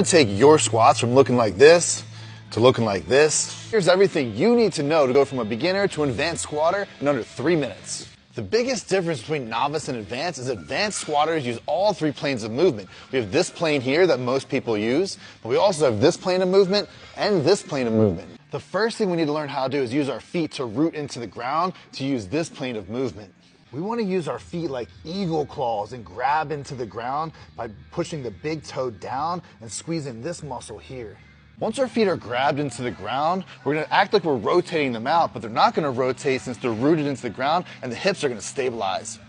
want to take your squats from looking like this to looking like this. Here's everything you need to know to go from a beginner to an advanced squatter in under 3 minutes. The biggest difference between novice and advanced is advanced squatters use all 3 planes of movement. We have this plane here that most people use, but we also have this plane of movement and this plane of movement. The first thing we need to learn how to do is use our feet to root into the ground to use this plane of movement. We want to use our feet like eagle claws and grab into the ground by pushing the big toe down and squeezing this muscle here. Once our feet are grabbed into the ground, we're going to act like we're rotating them out, but they're not going to rotate since they're rooted into the ground, and the hips are going to stabilize.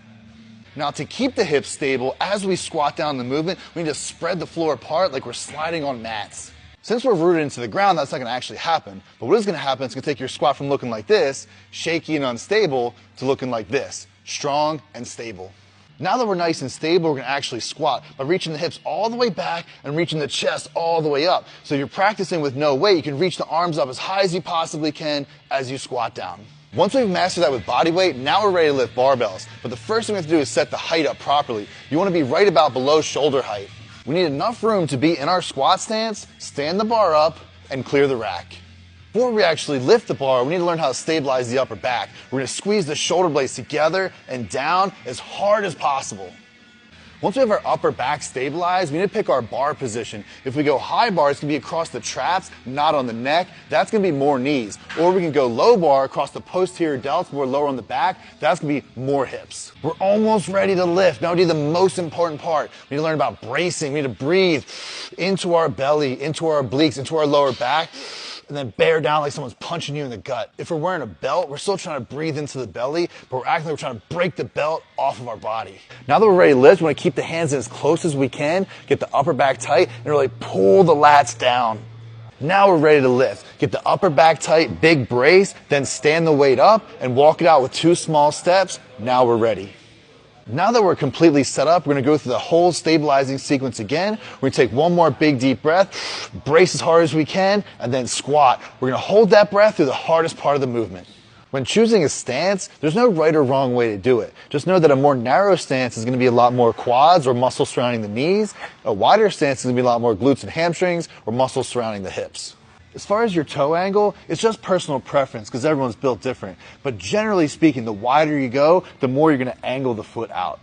Now, to keep the hips stable, as we squat down the movement, we need to spread the floor apart like we're sliding on mats. Since we're rooted into the ground, that's not going to actually happen. But what is going to happen is it's going to take your squat from looking like this, shaky and unstable, to looking like this, strong and stable. Now that we're nice and stable, we're going to actually squat by reaching the hips all the way back and reaching the chest all the way up. So if you're practicing with no weight, you can reach the arms up as high as you possibly can as you squat down. Once we've mastered that with body weight, now we're ready to lift barbells. But the first thing we have to do is set the height up properly. You want to be right about below shoulder height. We need enough room to be in our squat stance, stand the bar up, and clear the rack. Before we actually lift the bar, we need to learn how to stabilize the upper back. We're going to squeeze the shoulder blades together and down as hard as possible. Once we have our upper back stabilized, we need to pick our bar position. If we go high bar, it's going to be across the traps, not on the neck. That's going to be more knees. Or we can go low bar across the posterior delts, more lower on the back. That's going to be more hips. We're almost ready to lift. Now we do the most important part. We need to learn about bracing. We need to breathe into our belly, into our obliques, into our lower back, and then bear down like someone's punching you in the gut. If we're wearing a belt, we're still trying to breathe into the belly, but we're acting like we're trying to break the belt off of our body. Now that we're ready to lift, we want to keep the hands in as close as we can, get the upper back tight, and really pull the lats down. Now we're ready to lift. Get the upper back tight, big brace, then stand the weight up and walk it out with 2 small steps. Now we're ready. Now that we're completely set up, we're going to go through the whole stabilizing sequence again. We're going to take one more big deep breath, brace as hard as we can, and then squat. We're going to hold that breath through the hardest part of the movement. When choosing a stance, there's no right or wrong way to do it. Just know that a more narrow stance is going to be a lot more quads or muscles surrounding the knees. A wider stance is going to be a lot more glutes and hamstrings or muscles surrounding the hips. As far as your toe angle, it's just personal preference because everyone's built different. But generally speaking, the wider you go, the more you're going to angle the foot out.